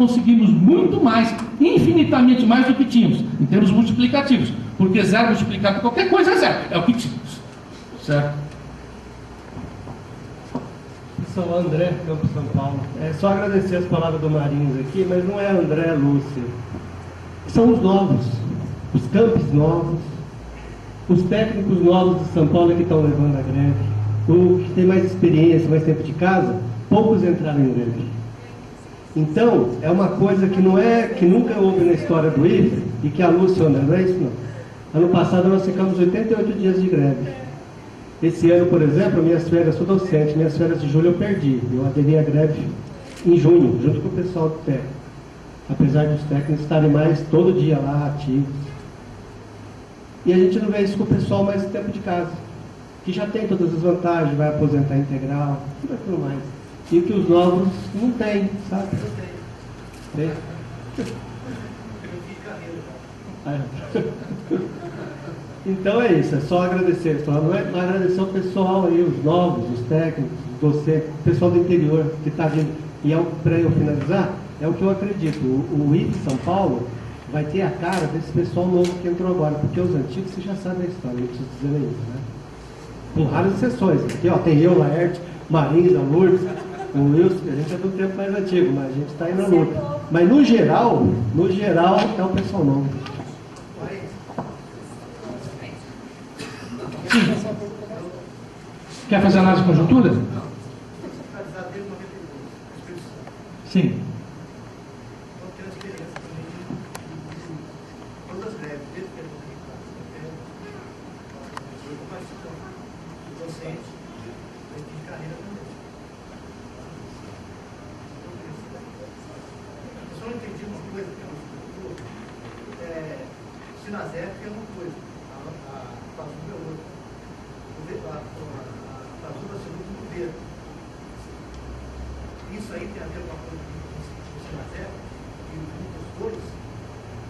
conseguimos muito mais, infinitamente mais do que tínhamos, em termos multiplicativos, porque zero multiplicado por qualquer coisa é zero, é o que tínhamos, certo? Sou André, Campo São Paulo. É só agradecer as palavras do Marinhos aqui, mas não é André, é Lúcia. São os novos, os campos novos, os técnicos novos de São Paulo que estão levando a greve. O que tem mais experiência, mais tempo de casa, poucos entraram em greve. Então, é uma coisa que não é, que nunca houve na história do IFE, e que a Lúcia, não é isso não? Ano passado nós ficamos 88 dias de greve. Esse ano, por exemplo, minhas férias, sou docente, minhas férias de julho eu perdi. Eu aderi à greve em junho, junto com o pessoal do técnico. Apesar dos técnicos estarem mais todo dia lá, ativos. E a gente não vê isso com o pessoal mais tempo de casa, que já tem todas as vantagens, vai aposentar integral, tudo aquilo mais. E que os novos não têm, sabe? Tem. Então é isso, é só agradecer. Só não é agradecer o pessoal aí, os novos, os técnicos, os docentes, o pessoal do interior que está vindo. E para eu finalizar, é o que eu acredito. O IFE São Paulo vai ter a cara desse pessoal novo que entrou agora, porque os antigos você já sabe a história, não preciso dizer nem isso, né? Com raras exceções. Aqui ó, tem eu, Laerte, Marinho, da Lourdes, o Wilson, a gente é do tempo mais antigo, mas a gente está aí na luta. Mas no geral é o pessoal novo. Quer fazer análise de conjuntura? Sim. Isso aí tem a ver com a coisa do Sinazé e muitas coisas.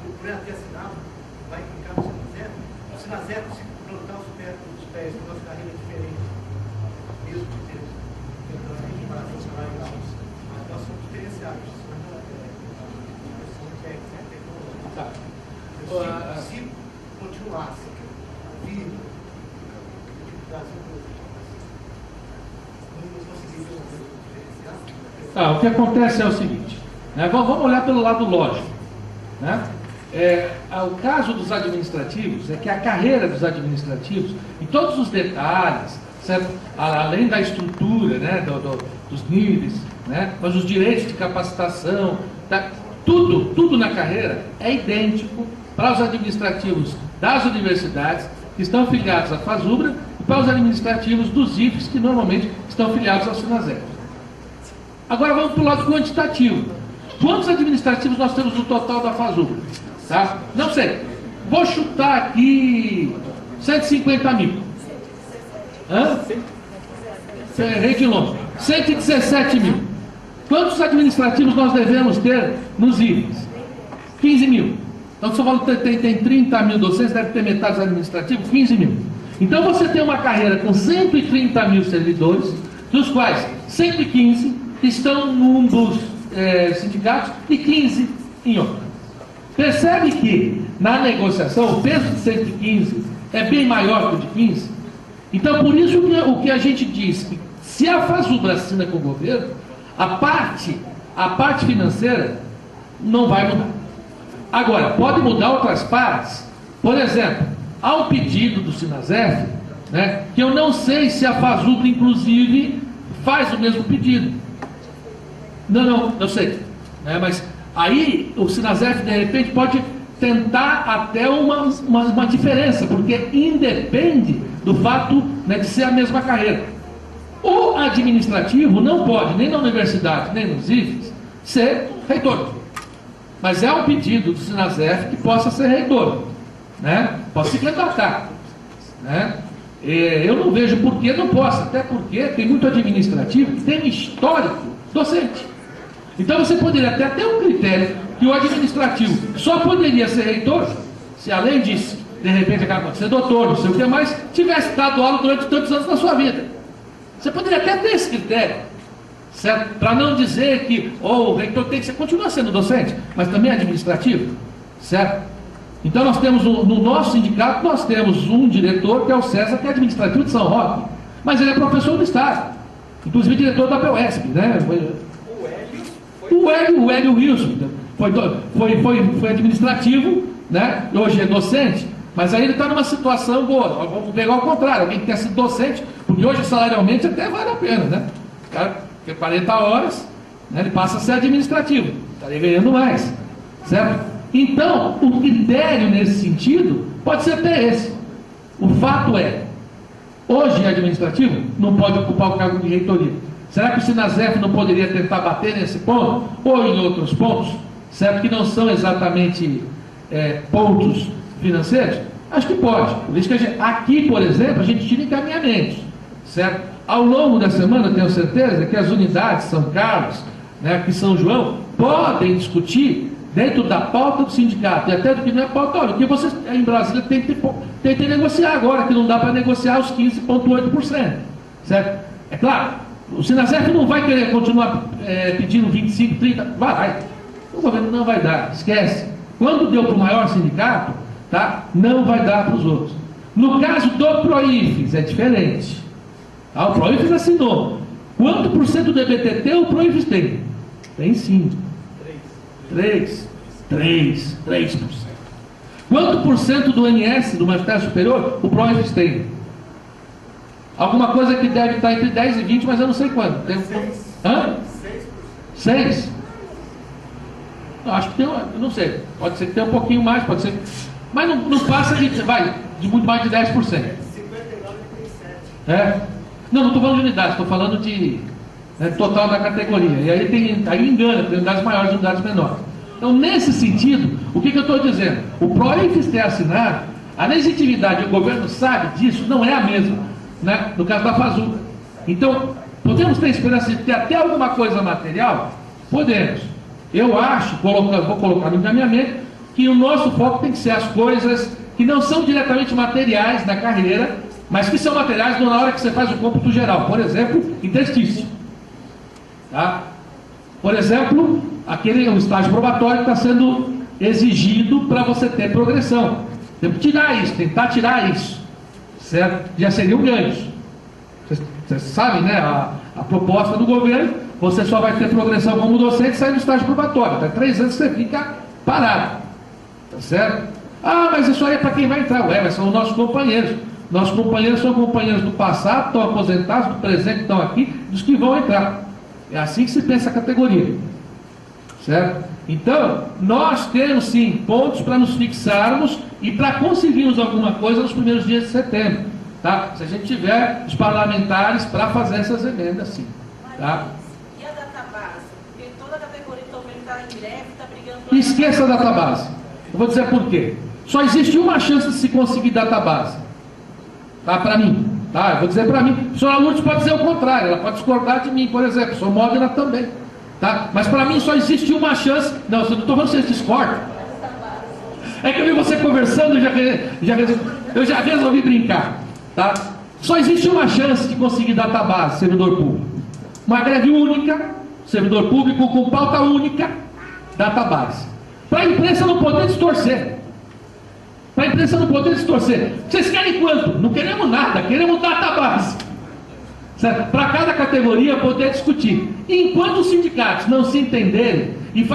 Por ela ter assinado, vai clicar no Sinazé. O Sinazé, se plantar os pés dos pés, com nossa carreira diferente, mesmo que seja em comparação ao salário e tal. Mas nós somos diferenciados, somos tecnológica. Se continuasse vivo, o Brasil não conseguiria diferenciar. O que acontece é o seguinte, né? Vamos olhar pelo lado lógico, né? O caso dos administrativos é que a carreira dos administrativos, em todos os detalhes, certo? Além da estrutura, né? dos níveis, né? Mas os direitos de capacitação, tudo na carreira é idêntico para os administrativos das universidades que estão filiados à FASUBRA e para os administrativos dos IFES que normalmente estão filiados ao Sinazé. Agora vamos para o lado quantitativo. Quantos administrativos nós temos no total da FASUBRA? Tá? Não sei. Vou chutar aqui 150 mil. Errei de longe. 117 mil. Quantos administrativos nós devemos ter nos IFES? 15 mil. Então, se São Paulo tem 30 mil docentes, deve ter metade dos administrativos, 15 mil. Então, você tem uma carreira com 130 mil servidores, dos quais 115 estão num dos sindicatos e 15 em outro. Percebe que, na negociação, o peso de 115 é bem maior que o de 15? Então, por isso o que a gente diz, que se a FASUBRA assina com o governo, a parte financeira não vai mudar. Agora, pode mudar outras partes. Por exemplo, há um pedido do Sinazef, né, que eu não sei se a FASUBRA, inclusive, faz o mesmo pedido. Não sei. Né, mas aí o Sinazef, de repente, pode tentar até uma diferença, porque independe do fato, né, de ser a mesma carreira. O administrativo não pode, nem na universidade, nem nos IFES, ser reitor. Mas é um pedido do Sinazef que possa ser reitor, né? Possa se candidatar, né? Eu não vejo por que não possa, até porque tem muito administrativo que tem um histórico docente. Então você poderia até ter um critério que o administrativo só poderia ser reitor se, além disso, de repente acaba de ser doutor, não sei o que mais, tivesse dado aula durante tantos anos na sua vida. Você poderia até ter esse critério, certo? Para não dizer que o reitor tem que ser, continua sendo docente, mas também administrativo, certo? Então nós temos, no nosso sindicato, nós temos um diretor, que é o César, que é administrativo de São Roque, mas ele é professor do Estado, inclusive diretor da PUESP, né? O Hélio Wilson foi administrativo, né? Hoje é docente, mas aí ele está numa situação boa. Vamos pegar ao contrário, alguém que quer ser docente, porque hoje salarialmente até vale a pena, né? O cara tem 40 horas, né? Ele passa a ser administrativo, estaria ganhando mais, certo? Então, o critério nesse sentido pode ser até esse. O fato é, hoje administrativo não pode ocupar o cargo de reitoria. Será que o Sinasef não poderia tentar bater nesse ponto? Ou em outros pontos, certo? Que não são exatamente pontos financeiros? Acho que pode. Por isso que aqui, por exemplo, a gente tira encaminhamentos, certo? Ao longo da semana, eu tenho certeza que as unidades São Carlos, né, aqui São João, podem discutir dentro da pauta do sindicato, e até do que não é pauta, olha, o que vocês em Brasília tem que negociar agora, que não dá para negociar os 15,8%, certo? É claro, o Sinasef não vai querer continuar pedindo 25, 30, vai. O governo não vai dar, esquece. Quando deu para o maior sindicato, tá? Não vai dar para os outros. No caso do Proifes, é diferente. Tá? O Proifes assinou. Quanto por cento do EBTT o Proifes tem? Tem 5. 3%. Quanto por cento do INSS, do Magistério Superior, o Proifes tem? Alguma coisa que deve estar entre 10 e 20, mas eu não sei quanto. Tem... 6%. Acho que tem, eu não sei. Pode ser que tenha um pouquinho mais, pode ser. Mas não passa de muito mais de 10%. 59,37. Não estou falando de unidades, estou falando de total da categoria. E aí engana, tem unidades maiores e unidades menores. Então, nesse sentido, o que eu estou dizendo? O Proifes ter assinado, a legitimidade, o governo sabe disso, não é a mesma, né? No caso da Fazuca. Então, podemos ter esperança de ter até alguma coisa material? Podemos. Eu acho, vou colocar no encaminhamento, que o nosso foco tem que ser as coisas que não são diretamente materiais da carreira, mas que são materiais na hora que você faz o cômputo geral. Por exemplo, interstício. Tá? Por exemplo, o estágio probatório que está sendo exigido para você ter progressão. Tem que tirar isso, tentar tirar isso. Certo? Já seriam ganhos. Vocês sabem, né? A proposta do governo, você só vai ter progressão como docente sair do estágio probatório. Até 3 anos você fica parado. Tá certo? Ah, mas isso aí é para quem vai entrar. Mas são os nossos companheiros. Nossos companheiros são companheiros do passado, estão aposentados, do presente estão aqui, dos que vão entrar. É assim que se pensa a categoria. Certo? Então, nós temos sim pontos para nos fixarmos e para conseguirmos alguma coisa nos primeiros dias de setembro. Tá? Se a gente tiver os parlamentares para fazer essas emendas, sim. Tá? E a database? Porque toda a categoria também está em greve, está brigando... Esqueça a database. Eu vou dizer por quê. Só existe uma chance de se conseguir database. Tá? Para mim. Tá? Eu vou dizer para mim. A senhora Lourdes pode dizer o contrário. Ela pode discordar de mim, por exemplo. Sou Modena também. Tá? Mas para mim só existe uma chance. Não, eu não estou falando que vocês discordam. É que eu vi você conversando e eu já resolvi brincar. Tá? Só existe uma chance de conseguir database, servidor público. Uma greve única, servidor público com pauta única, database. Para a imprensa não poder distorcer. Para a imprensa não poder distorcer. Vocês querem quanto? Não queremos nada, queremos database. Para cada categoria poder discutir. E enquanto os sindicatos não se entenderem e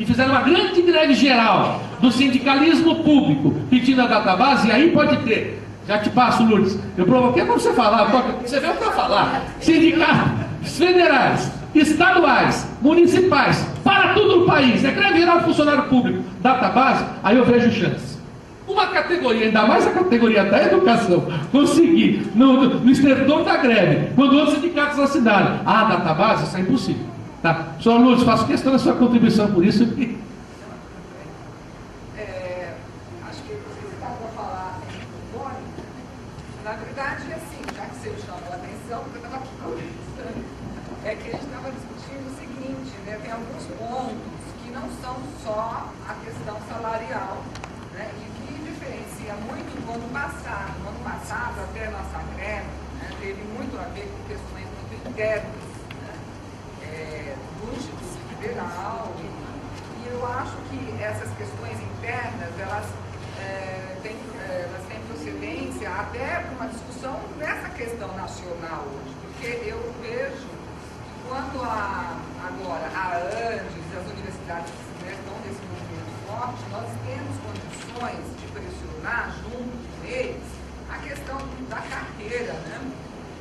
fizeram uma grande greve geral do sindicalismo público pedindo a database, e aí pode ter. Já te passo, Lourdes. Eu provoquei para você falar, você veio para falar. Sindicatos federais, estaduais, municipais, para todo o país. É greve geral do funcionário público, database, aí eu vejo chance. Uma categoria, ainda mais a categoria da educação, conseguir no estertor da greve, quando outros sindicatos assinaram a database, isso é impossível. Tá? Senhor Lourdes, faço questão da sua contribuição por isso. Na verdade, assim, já que você chamou a atenção, porque eu estava aqui conversando, é que a gente estava discutindo o seguinte, né? Tem alguns pontos que não são só a questão salarial, né? E que diferencia muito do ano passado. No ano passado, até a nossa greve, né, teve muito a ver com questões muito internas, né? nacional. E eu acho que essas questões internas, elas têm procedência até para uma discussão nessa questão nacional hoje, porque eu vejo que quando agora a ANDES e as universidades estão nesse movimento forte, nós temos condições de pressionar junto com eles a questão da carreira, né?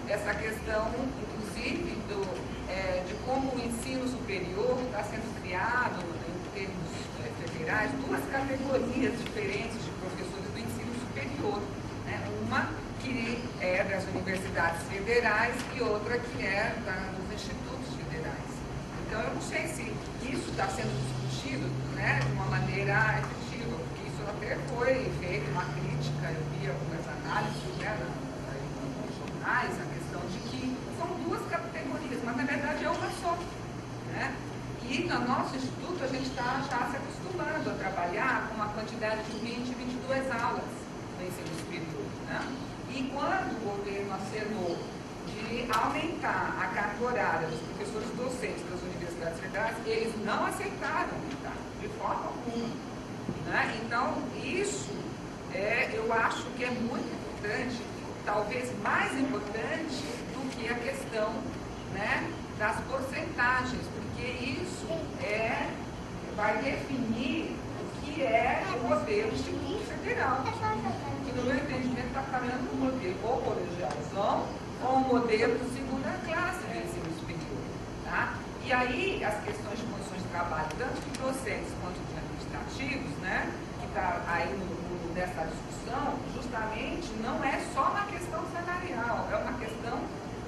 Essa questão, inclusive, de como o ensino superior está sendo criado em termos federais, duas categorias diferentes de professores do ensino superior, né? Uma que é das universidades federais e outra que é dos institutos federais. Então, eu não sei se isso está sendo discutido, né, de uma maneira efetiva, porque isso até foi feito uma crítica, eu vi algumas análises, né, nos jornais, a questão de que são duas categorias, mas na verdade é uma só, né? E no nosso instituto a gente está já se acostumando a trabalhar com uma quantidade de 20, 22 aulas no ensino superior, né? E quando o governo acenou de aumentar a carga horária dos professores docentes das universidades federais, eles não aceitaram aumentar, de forma alguma, né? Então, isso eu acho que é muito importante, talvez mais importante do que a questão, né, das porcentagens, porque isso vai definir o que é o modelo Instituto Federal, que no meu entendimento está caminhando um modelo ou colegialzão ou um modelo de segunda classe de ensino superior, tá? E aí as questões de condições de trabalho, tanto de docentes quanto de administrativos, né, que está aí nessa discussão, justamente não é só uma questão salarial, é uma questão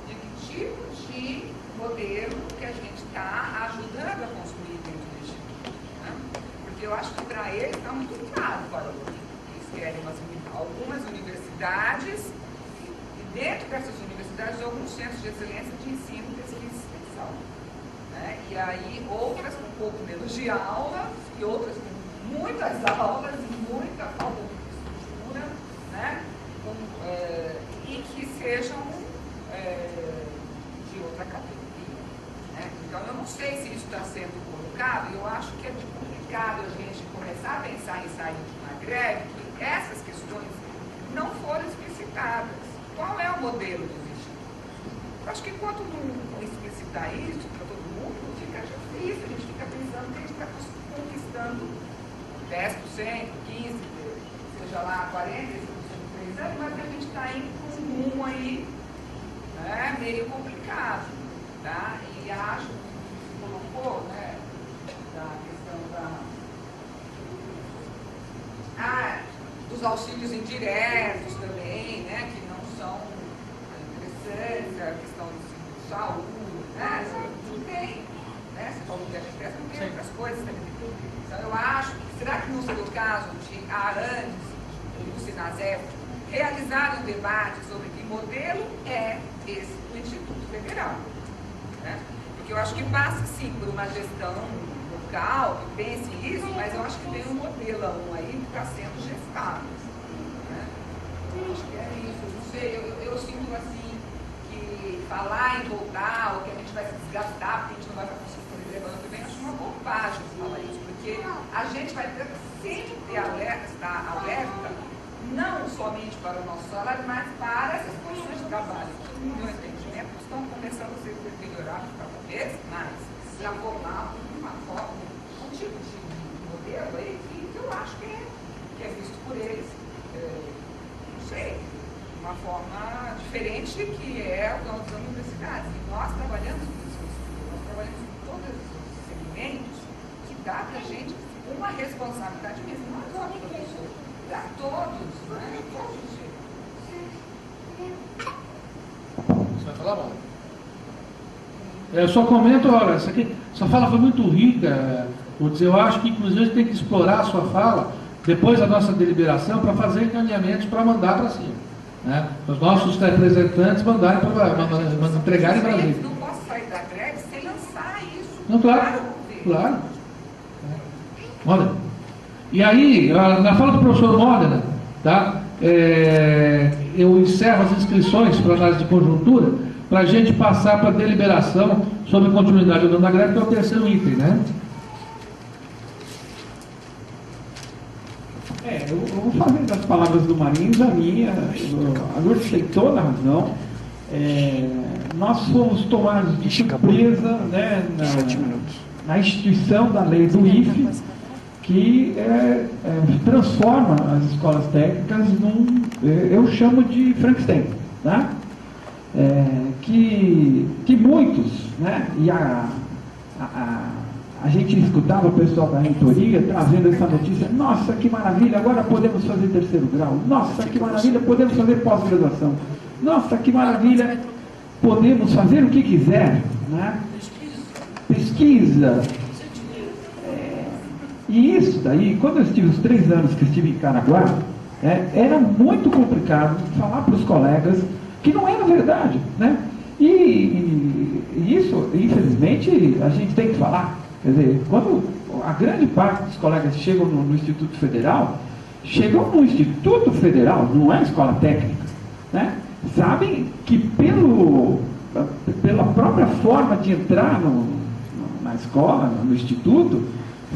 de que tipo de modelo que a gente está ajudando a construir dentro do Instituto, né? Porque eu acho que para eles está muito claro para eles querem algumas universidades e dentro dessas universidades alguns centros de excelência de ensino, pesquisa e extensão, né? E aí outras com um pouco menos de aulas e outras com muitas aulas e muita falta de infraestrutura, né? E que sejam de outra categoria, né? Então eu não sei se isso está sendo colocado, eu acho que é complicado a gente começar a pensar em sair de uma greve, que essas questões não foram explicitadas. Qual é o modelo do instituto? Eu acho que enquanto não explicitar isso para todo mundo, fica difícil, a gente fica pensando que a gente está conquistando 10%, 15%, seja lá 40%, 3 anos, mas a gente está indo com um rumo aí, né, meio complicado, tá? E acho que você colocou, né, da questão dos auxílios indiretos também, né, que não são interessantes, a questão de saúde, né, tudo bem, né, você falou que a gente não tem outras coisas também. Então eu acho que, será que não seria o caso de a ANDES e o SINASEF realizarem um debate sobre que modelo é esse do Instituto Federal, né? Porque eu acho que passa sim por uma gestão local, que pense isso, mas eu acho que tem um modelo aí que está sendo gestado, né? Eu acho que é isso, eu não sei, eu sinto assim que falar em voltar, ou que a gente vai se desgastar, porque a gente não vai conseguir fazer levando também, acho uma bobagem falar isso, porque a gente vai ter sempre ter estar alerta, não somente para o nosso salário, mas para essas condições de trabalho, que, no meu entendimento, estão começando a se deteriorar cada vez mais. Já formar uma forma, um tipo de modelo aí que eu acho que é visto por eles, não sei, de uma forma diferente que é o das universidades. E nós trabalhamos com isso, nós trabalhamos com todos os segmentos que dá para a gente uma responsabilidade mesmo, não é só para o professor, dá a todos, né? Todos os jeitos. Você vai falar, Mauro? Eu só comento, olha, essa fala foi muito rica, eu acho que inclusive a gente tem que explorar a sua fala depois da nossa deliberação para fazer encaminhamentos para mandar para cima, né? Os nossos representantes mandarem para entregarem para a gente. Não posso sair da greve sem lançar isso. Não, claro. Modena. E aí, na fala do professor Modena, tá? Eu encerro as inscrições para análise de conjuntura para a gente passar para a deliberação sobre continuidade ou não da greve, que é o terceiro item, né? Eu vou fazer das palavras do Marins a minha. A Lourdes tem toda a razão. Nós fomos tomados de surpresa, né, na instituição da lei do IFE, que transforma as escolas técnicas eu chamo de Frankenstein, tá? Que muitos, né, e a gente escutava o pessoal da reitoria trazendo essa notícia: nossa, que maravilha, agora podemos fazer terceiro grau, nossa, que maravilha, podemos fazer pós-graduação, nossa, que maravilha, podemos fazer o que quiser, né? Pesquisa. E isso daí, quando eu estive os 3 anos que estive em Caraguá, era muito complicado falar para os colegas que não era verdade, né? E isso, infelizmente, a gente tem que falar. Quer dizer, quando a grande parte dos colegas chegam no Instituto Federal, chegam no Instituto Federal, não é escola técnica, né? Sabem que pela própria forma de entrar na escola, no instituto,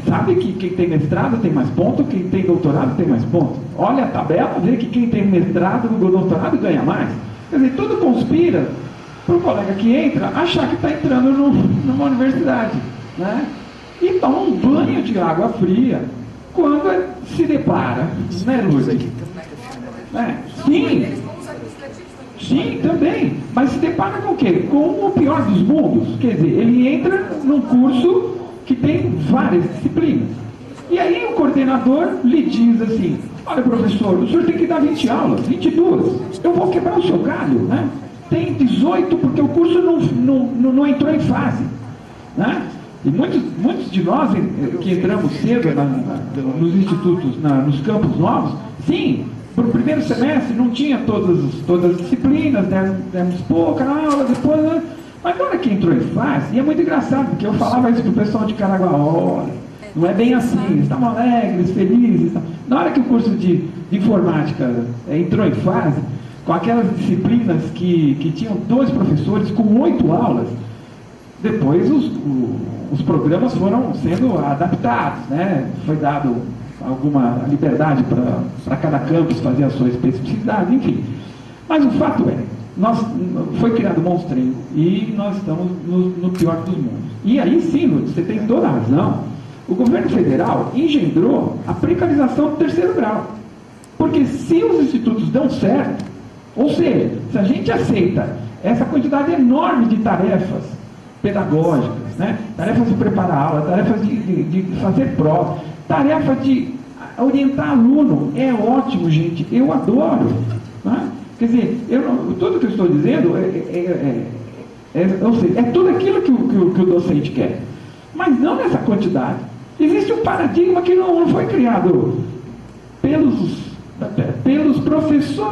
sabe que quem tem mestrado tem mais ponto, quem tem doutorado tem mais ponto. Olha a tabela, vê que quem tem mestrado, doutorado ganha mais. Quer dizer, tudo conspira para o colega que entra achar que está entrando numa universidade, né? E toma um banho de água fria quando se depara, né, Lourdes? Sim, também. Mas se depara com o quê? Com o pior dos mundos. Quer dizer, ele entra num curso que tem várias disciplinas. E aí o coordenador lhe diz assim: olha, professor, o senhor tem que dar 20 aulas, 22. Eu vou quebrar o seu galho, né? Tem 18 porque o curso não entrou em fase, né? E muitos de nós que entramos cedo nos institutos, nos campos novos, sim, para o primeiro semestre não tinha todas as disciplinas, demos pouca aula, depois, né? Mas na hora que entrou em fase, e é muito engraçado, porque eu falava isso para o pessoal de Caraguá: olha, não é bem assim, eles estavam alegres, felizes. Na hora que o curso de informática entrou em fase, com aquelas disciplinas que tinham 2 professores com 8 aulas, depois os programas foram sendo adaptados, né? Foi dado alguma liberdade para cada campus fazer a sua especificidade, enfim. Mas o fato foi criado um monstrengo e nós estamos no pior dos mundos. E aí sim, Lourdes, você tem toda a razão. O governo federal engendrou a precarização do terceiro grau. Porque se os institutos dão certo, ou seja, se a gente aceita essa quantidade enorme de tarefas pedagógicas, né? Tarefas de preparar aula, tarefas de fazer prova, tarefa de orientar aluno, é ótimo, gente, eu adoro, né? Quer dizer, tudo que eu estou dizendo é tudo aquilo que o docente quer, mas não nessa quantidade. Existe um paradigma que não foi criado pelos professores